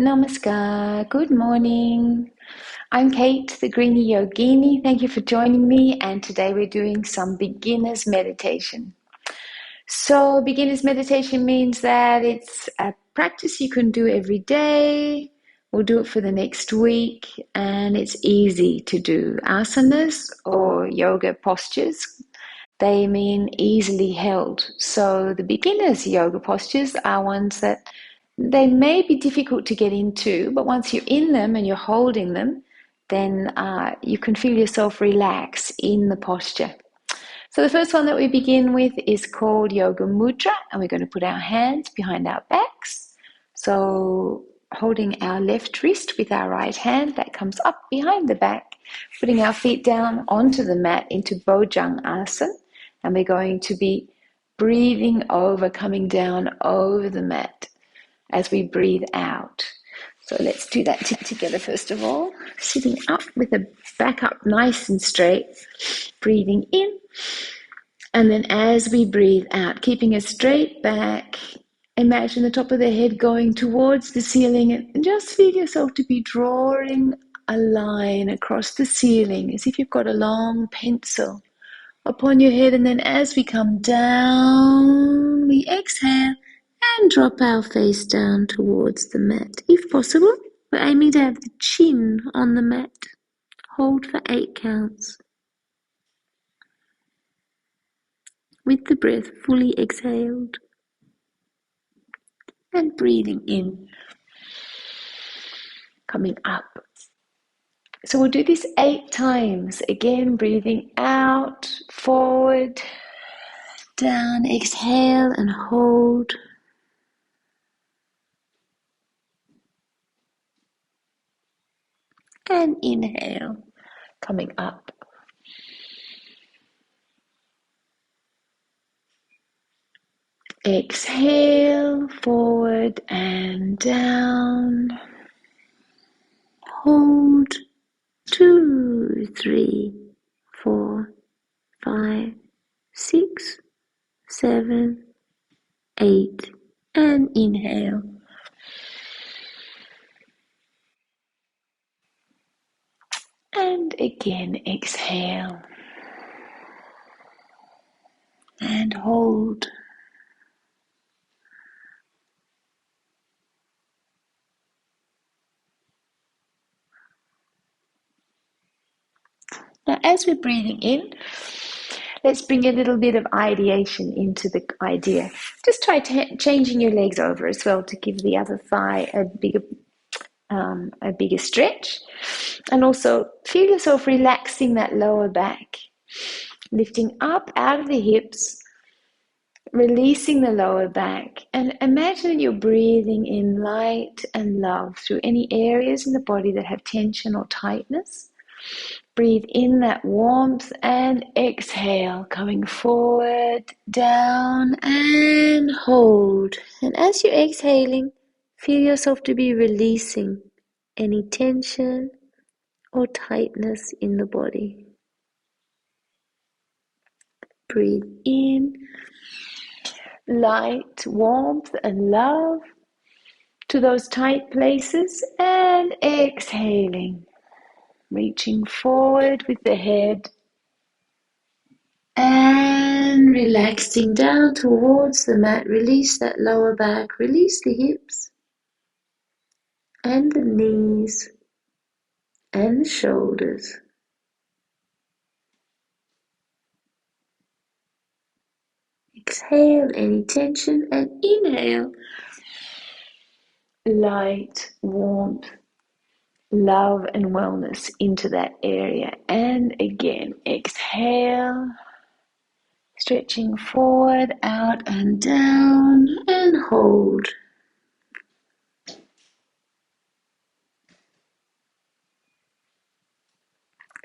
Namaskar, good morning. I'm Kate, the Greenie Yogini. Thank you for joining me, and today we're doing some beginner's meditation. So, beginner's meditation means that it's a practice you can do every day. We'll do it for the next week, and it's easy to do. Asanas or yoga postures, they mean easily held. So, the beginner's yoga postures are ones that they may be difficult to get into, but once you're in them and you're holding them, then you can feel yourself relax in the posture. So the first one that we begin with is called Yoga Mudra, and we're going to put our hands behind our backs. So holding our left wrist with our right hand, that comes up behind the back, putting our feet down onto the mat into Bojang Asana, and we're going to be breathing over, coming down over the mat as we breathe out. So let's do that together first of all. Sitting up with the back up nice and straight, breathing in. And then as we breathe out, keeping a straight back, imagine the top of the head going towards the ceiling and just feel yourself to be drawing a line across the ceiling as if you've got a long pencil upon your head. And then as we come down, we exhale and drop our face down towards the mat. If possible, we're aiming to have the chin on the mat. Hold for 8 counts. With the breath fully exhaled. And breathing in, coming up. So we'll do this 8 times. Again, breathing out, forward, down, exhale and hold. And inhale, coming up. Exhale, forward and down. Hold. 2, 3, 4, 5, 6, 7, 8. And inhale. And again, exhale. And hold. Now, as we're breathing in, let's bring a little bit of ideation into the idea. Just try changing your legs over as well to give the other thigh a bigger stretch. And also feel yourself relaxing that lower back, lifting up out of the hips, releasing the lower back, and imagine you're breathing in light and love through any areas in the body that have tension or tightness. Breathe in that warmth and exhale, coming forward, down, and hold. And as you're exhaling, feel yourself to be releasing any tension or tightness in the body. Breathe in light, warmth, and love to those tight places, and exhaling, reaching forward with the head and relaxing down towards the mat. Release that lower back, release the hips and the knees and the shoulders. Exhale any tension and inhale light, warmth, love and wellness into that area. And again, exhale, stretching forward, out and down, and hold.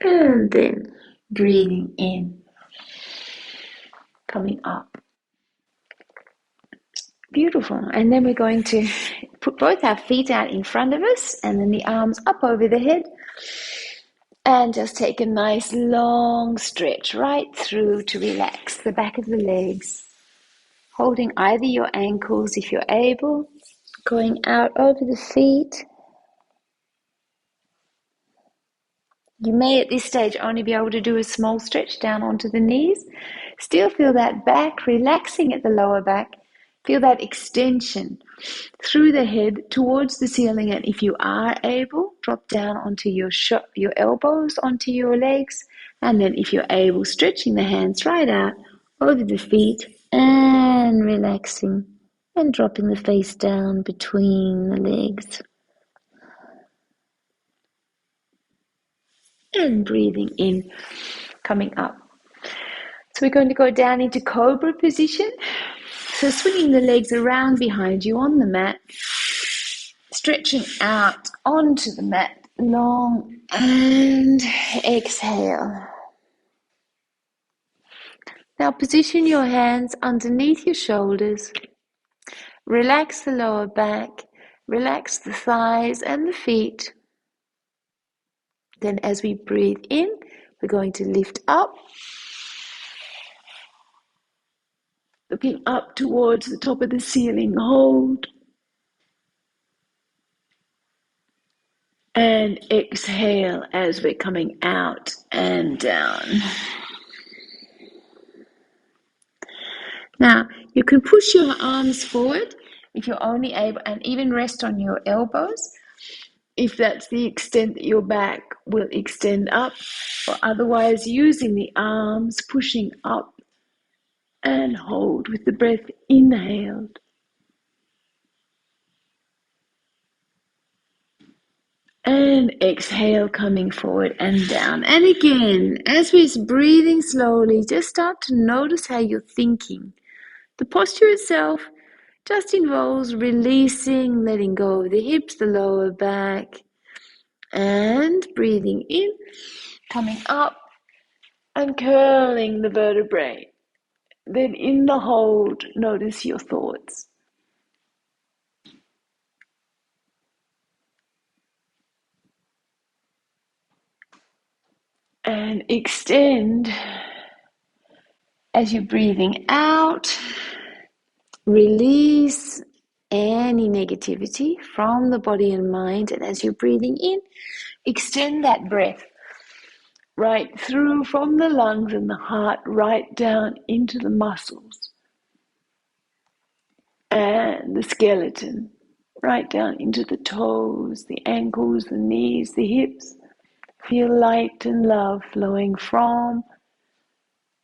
And then breathing in, coming up. Beautiful. And then we're going to put both our feet out in front of us and then the arms up over the head. And just take a nice long stretch right through to relax the back of the legs. Holding either your ankles if you're able, Going out over the feet. You may at this stage only be able to do a small stretch down onto the knees. Still feel that back relaxing at the lower back. Feel that extension through the head towards the ceiling, and if you are able, drop down onto your elbows onto your legs, and then if you're able, stretching the hands right out over the feet and relaxing and dropping the face down between the legs. And breathing in, coming up. So we're going to go down into Cobra position. So swinging the legs around behind you on the mat, stretching out onto the mat, long, and exhale. Now position your hands underneath your shoulders. Relax the lower back, relax the thighs and the feet. Then as we breathe in, we're going to lift up, looking up towards the top of the ceiling, hold. And exhale as we're coming out and down. Now, you can push your arms forward if you're only able, and even rest on your elbows if that's the extent that your back will extend up, or otherwise using the arms, pushing up and hold with the breath inhaled. And exhale, coming forward and down. And again, as we're breathing slowly, just start to notice how you're thinking. The posture itself just involves releasing, letting go of the hips, the lower back, and breathing in, coming up and curling the vertebrae. Then in the hold, notice your thoughts. And extend as you're breathing out. Release any negativity from the body and mind. And as you're breathing in, extend that breath right through from the lungs and the heart, right down into the muscles and the skeleton, right down into the toes, the ankles, the knees, the hips. Feel light and love flowing from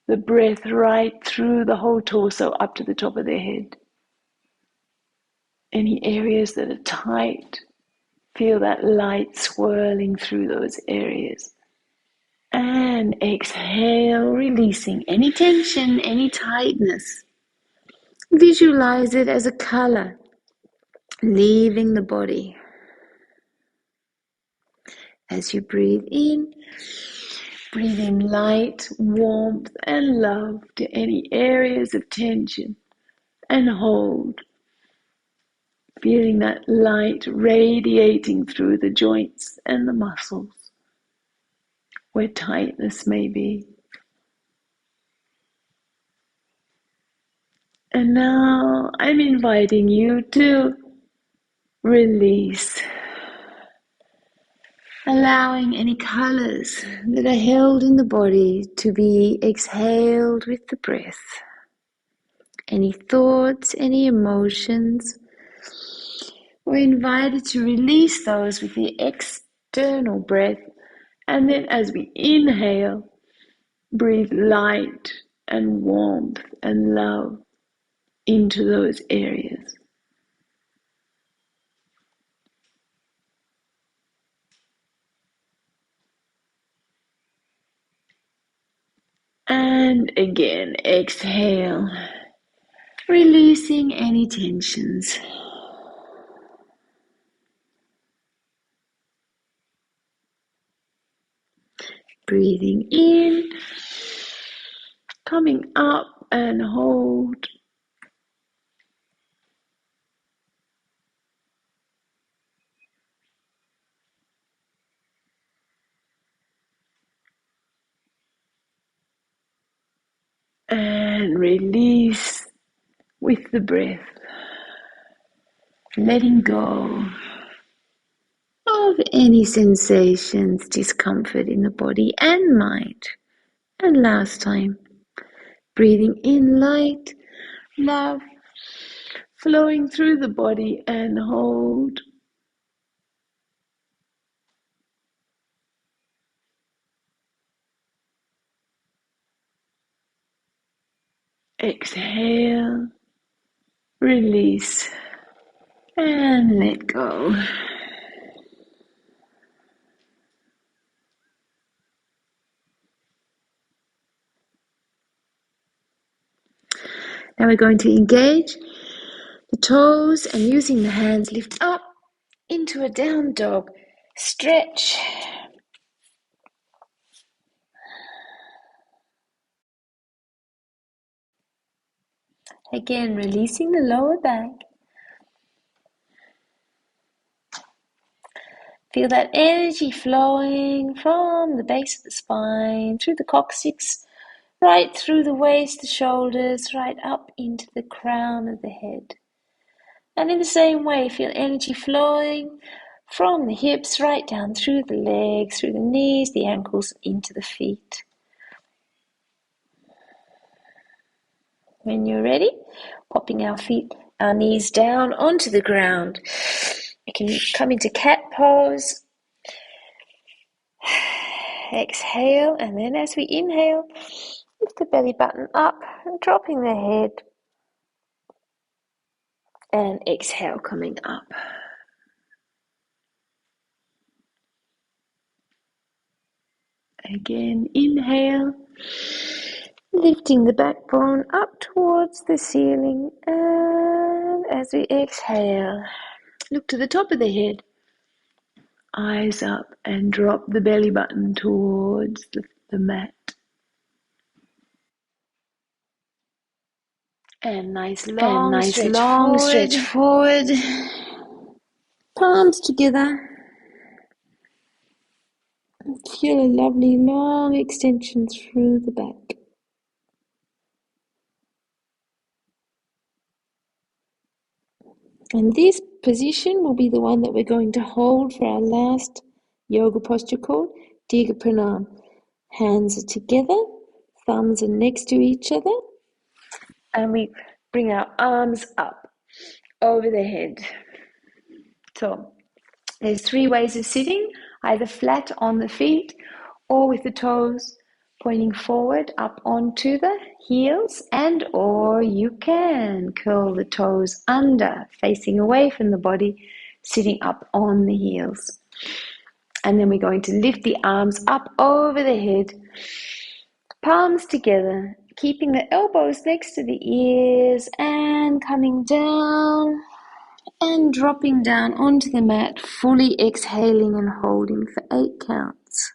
the breath right through the whole torso up to the top of the head. Any areas that are tight, feel that light swirling through those areas. And exhale, releasing any tension, any tightness. Visualize it as a color leaving the body. As you breathe in light, warmth, and love to any areas of tension, and hold. Feeling that light radiating through the joints and the muscles where tightness may be. And now I'm inviting you to release, allowing any colors that are held in the body to be exhaled with the breath. Any thoughts, any emotions, we're invited to release those with the external breath. And then as we inhale, breathe light and warmth and love into those areas. And again, exhale, releasing any tensions. Breathing in, coming up and hold. And release with the breath. letting go of any sensations, discomfort in the body and mind. And last time, breathing in light, love, flowing through the body and hold. Exhale, release, and let go. Now we're going to engage the toes and using the hands lift up into a down dog. Stretch. Again, releasing the lower back. Feel that energy flowing from the base of the spine, through the coccyx, right through the waist, the shoulders, right up into the crown of the head. And in the same way, feel energy flowing from the hips right down through the legs, through the knees, the ankles, into the feet. When you're ready, popping our knees down onto the ground. We can come into cat pose. Exhale, and then as we inhale, lift the belly button up and dropping the head. And exhale, coming up. Again, inhale, lifting the backbone up towards the ceiling. And as we exhale, look to the top of the head. Eyes up and drop the belly button towards the mat. And nice long stretch forward. Palms together. Feel a lovely long extension through the back. And this position will be the one that we're going to hold for our last yoga posture called Dirga Pranam. Hands are together, thumbs are next to each other, and we bring our arms up over the head. So there's 3 ways of sitting, either flat on the feet or with the toes pointing forward up onto the heels, and or you can curl the toes under, facing away from the body, sitting up on the heels. And then we're going to lift the arms up over the head, palms together, keeping the elbows next to the ears and coming down and dropping down onto the mat, fully exhaling and holding for 8 counts.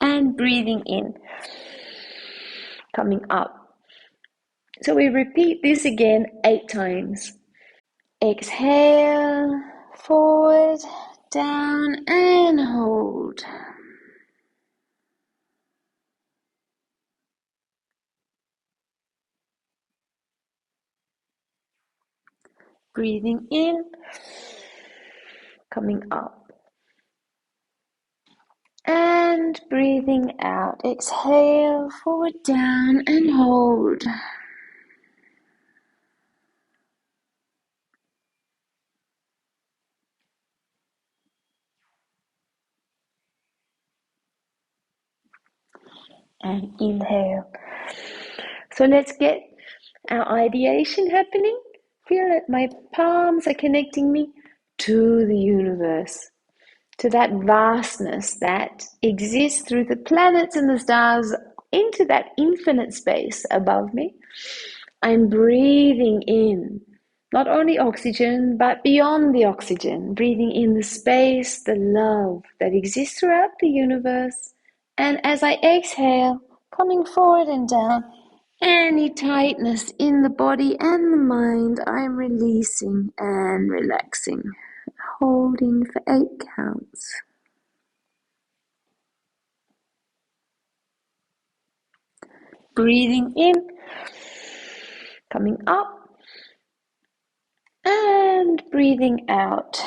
And breathing in, coming up. So we repeat this again 8 times. Exhale, forward, down, and hold. Breathing in, coming up. And breathing out. Exhale, forward, down, and hold. And inhale. So let's get our ideation happening. Feel that my palms are connecting me to the universe, to that vastness that exists through the planets and the stars, into that infinite space above me. I'm breathing in not only oxygen, but beyond the oxygen, breathing in the space, the love that exists throughout the universe. And as I exhale, coming forward and down, any tightness in the body and the mind, I'm releasing and relaxing, holding for 8 counts. Breathing in, coming up, and breathing out.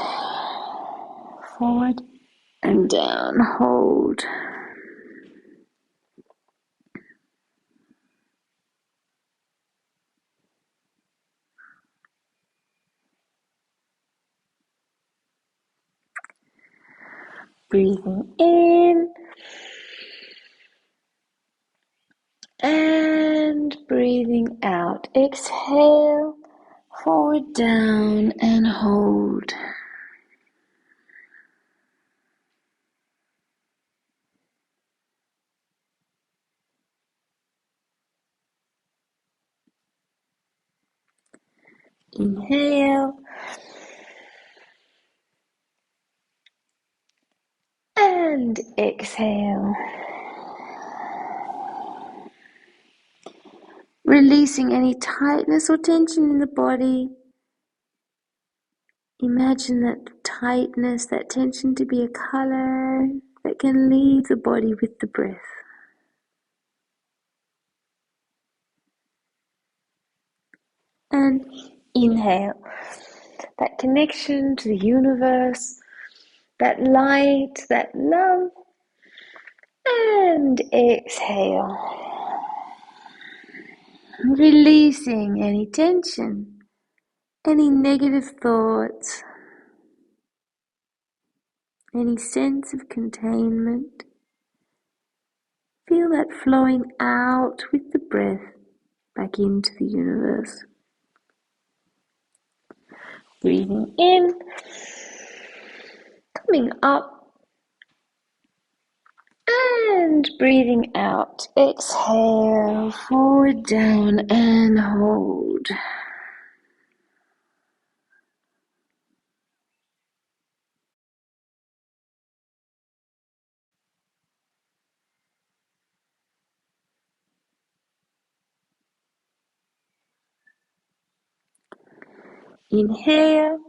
Forward and down, hold. Breathing in and breathing out. Exhale, forward, down, and hold. Inhale and exhale. Releasing any tightness or tension in the body. Imagine that tightness, that tension to be a color that can leave the body with the breath. And inhale. That connection to the universe, that light, that love. And exhale. Releasing any tension, any negative thoughts, any sense of containment. Feel that flowing out with the breath back into the universe. Breathing in, coming up, and breathing out. Exhale, forward, down, and hold. Inhale.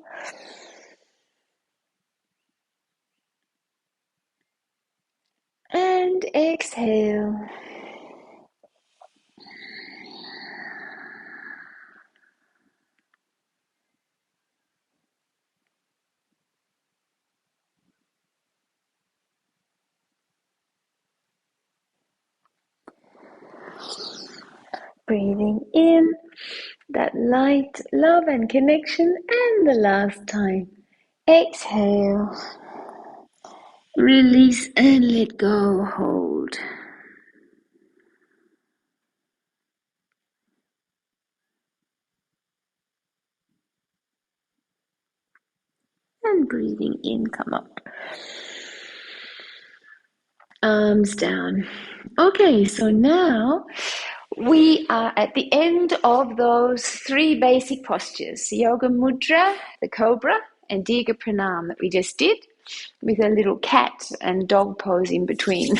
And exhale. Breathing in that light, love, and connection. And the last time. Exhale. Release and let go. Hold. And breathing in, come up. Arms down. Okay, so now we are at the end of those 3 basic postures, Yoga Mudra, the Cobra, and Dirga Pranam that we just did, with a little cat and dog pose in between.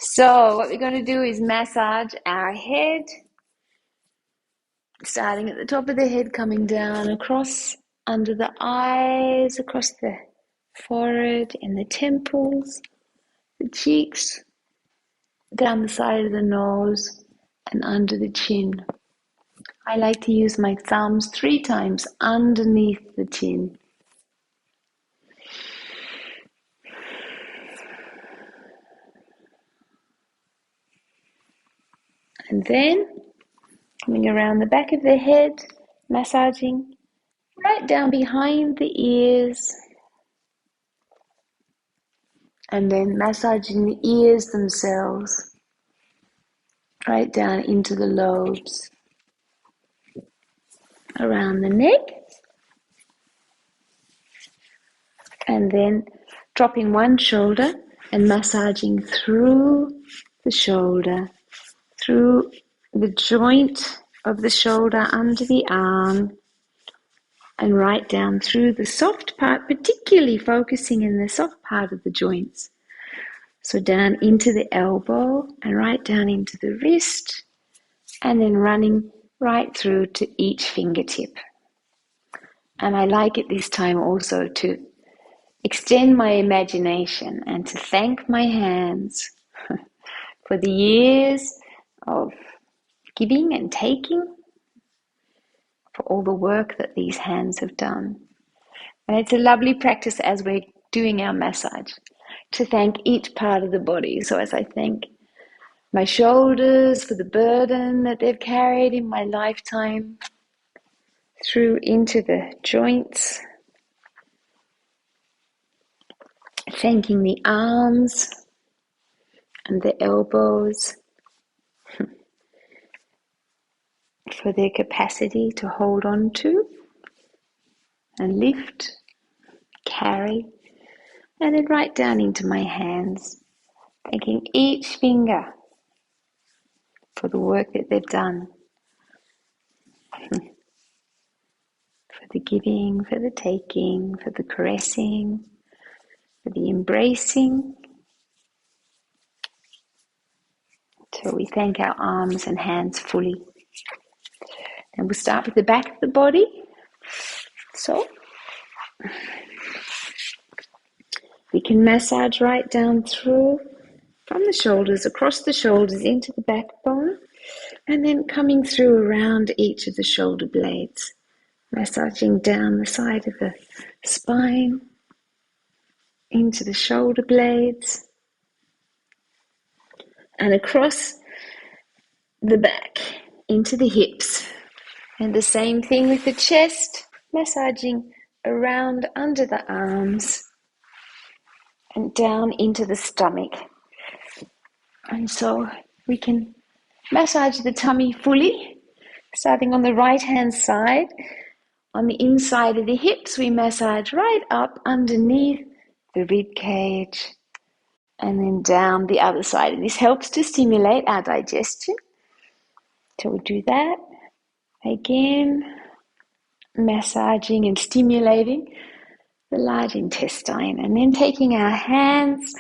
So what we're going to do is massage our head, starting at the top of the head, coming down across under the eyes, across the forehead and the temples, the cheeks, down the side of the nose and under the chin. I like to use my thumbs 3 times underneath the chin. And then coming around the back of the head, massaging right down behind the ears, and then massaging the ears themselves right down into the lobes, around the neck, and then dropping one shoulder and massaging through the shoulder, through the joint of the shoulder under the arm, and right down through the soft part, particularly focusing in the soft part of the joints. So down into the elbow and right down into the wrist, and then running right through to each fingertip. And I like at this time also to extend my imagination and to thank my hands for the years of giving and taking, for all the work that these hands have done. And it's a lovely practice as we're doing our massage to thank each part of the body. So as I thank my shoulders for the burden that they've carried in my lifetime, through into the joints, thanking the arms and the elbows for their capacity to hold on to and lift, carry, and then right down into my hands, thanking each finger for the work that they've done, for the giving, for the taking, for the caressing, for the embracing, till we thank our arms and hands fully. And we'll start with the back of the body. So we can massage right down through from the shoulders, across the shoulders into the backbone, and then coming through around each of the shoulder blades, massaging down the side of the spine, into the shoulder blades, and across the back, into the hips. And the same thing with the chest, massaging around under the arms and down into the stomach. And so we can massage the tummy fully, starting on the right-hand side. On the inside of the hips, we massage right up underneath the rib cage and then down the other side. And this helps to stimulate our digestion. So we do that. Again, massaging and stimulating the large intestine, and then taking our hands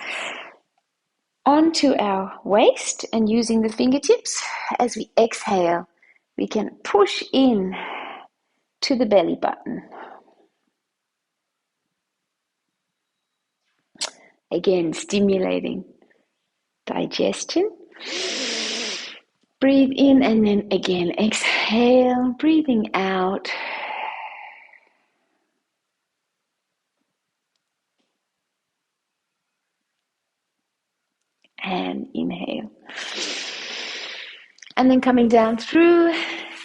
onto our waist and using the fingertips as we exhale, we can push in to the belly button. Again, stimulating digestion. Breathe in and then again exhale, breathing out. And inhale. And then coming down through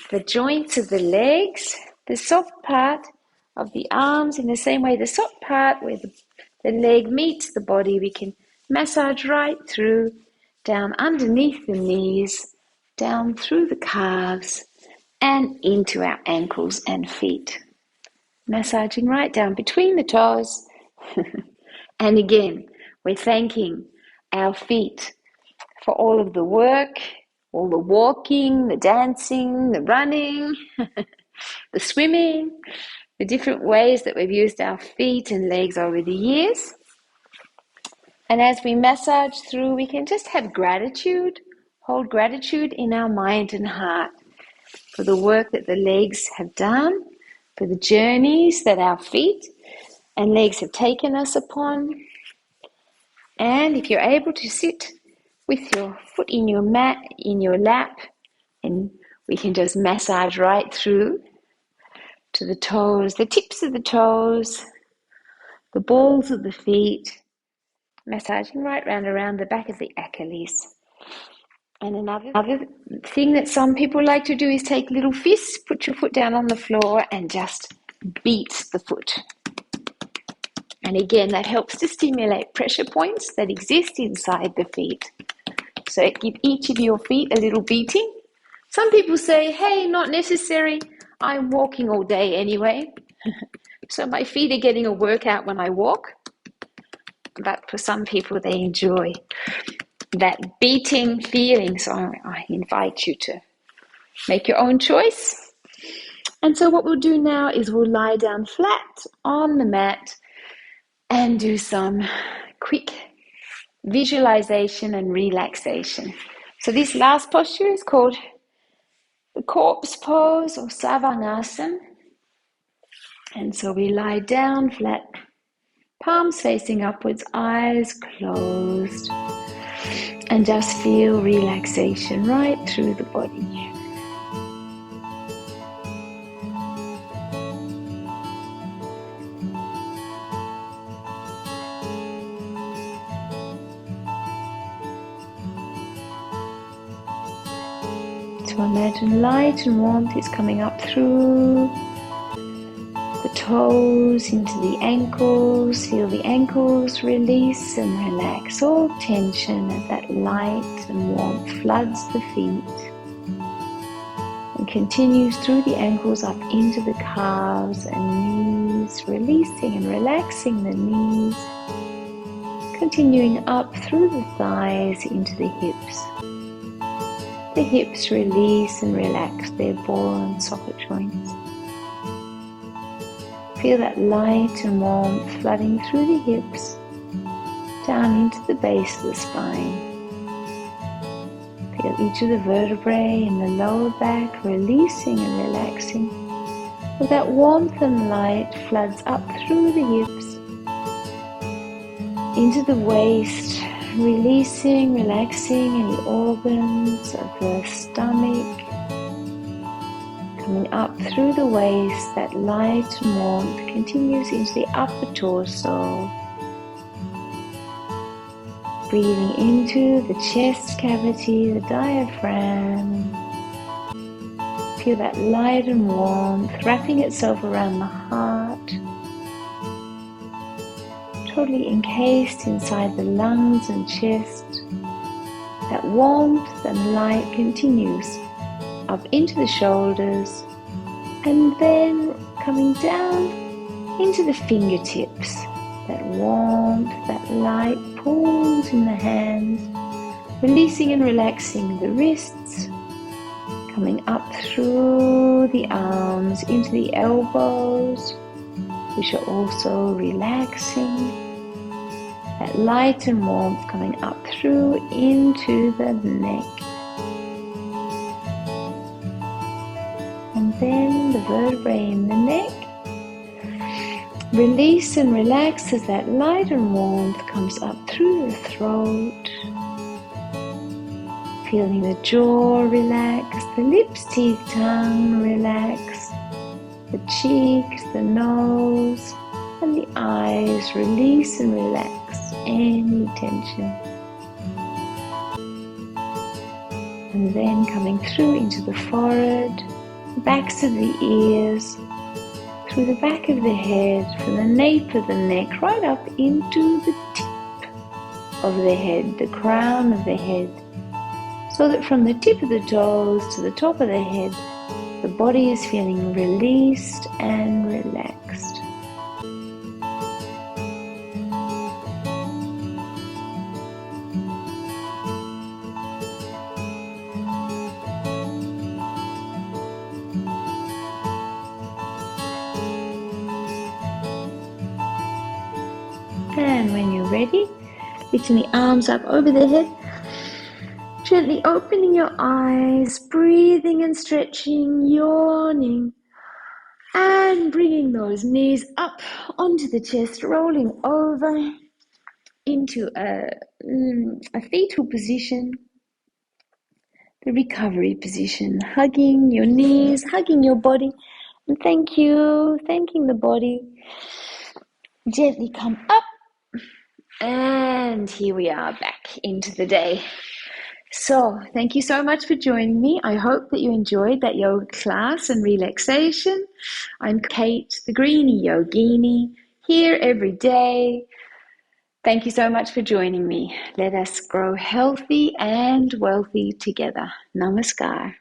the joints of the legs, the soft part of the arms, in the same way the soft part where the leg meets the body, we can massage right through, down underneath the knees, down through the calves, and into our ankles and feet. Massaging right down between the toes. And again, we're thanking our feet for all of the work, all the walking, the dancing, the running, the swimming, the different ways that we've used our feet and legs over the years. And as we massage through, we can just have gratitude, hold gratitude in our mind and heart for the work that the legs have done, for the journeys that our feet and legs have taken us upon. And if you're able to sit with your foot in your mat, in your lap, and we can just massage right through to the toes, the tips of the toes, the balls of the feet, massaging right round around the back of the Achilles. And another thing that some people like to do is take little fists, put your foot down on the floor and just beat the foot. And again, that helps to stimulate pressure points that exist inside the feet. So give each of your feet a little beating. Some people say, hey, not necessary. I'm walking all day anyway. So my feet are getting a workout when I walk. But for some people, they enjoy that beating feeling. So I invite you to make your own choice. And so what we'll do now is we'll lie down flat on the mat and do some quick visualization and relaxation. So this last posture is called the corpse pose or Savasana. And so we lie down flat, palms facing upwards, eyes closed. And just feel relaxation right through the body. So imagine light and warmth is coming up through the toes into the ankles. Feel the ankles release and relax all tension as that light and warmth floods the feet and continues through the ankles up into the calves and knees, releasing and relaxing the knees, continuing up through the thighs into the hips. The hips release and relax their ball and socket joints. Feel that light and warmth flooding through the hips, down into the base of the spine. Feel each of the vertebrae in the lower back releasing and relaxing. As that warmth and light floods up through the hips, into the waist, releasing, relaxing any organs of the stomach, coming up through the waist. That light and warmth continues into the upper torso, breathing into the chest cavity, the diaphragm. Feel that light and warmth wrapping itself around the heart, totally encased inside the lungs and chest. That warmth and light continues up into the shoulders and then coming down into the fingertips. That warmth, that light pulls in the hands, releasing and relaxing the wrists, coming up through the arms into the elbows, which are also relaxing. That light and warmth coming up through into the neck. And then the vertebrae in the neck. Release and relax as that light and warmth comes up through the throat. Feeling the jaw relax, the lips, teeth, tongue relax, the cheeks, the nose, and the eyes release and relax any tension. And then coming through into the forehead, backs of the ears, through the back of the head, from the nape of the neck, right up into the tip of the head, the crown of the head, so that from the tip of the toes to the top of the head, the body is feeling released and relaxed. And when you're ready, lifting the arms up over the head, gently opening your eyes, breathing and stretching, yawning, and bringing those knees up onto the chest, rolling over into a fetal position, the recovery position, hugging your knees, hugging your body, and thanking the body. Gently come up, and here we are back into the day. So thank you so much for joining me. I hope that you enjoyed that yoga class and relaxation. I'm Kate, the Greenie Yogini, here every day. Thank you so much for joining me. Let us grow healthy and wealthy together. Namaskar.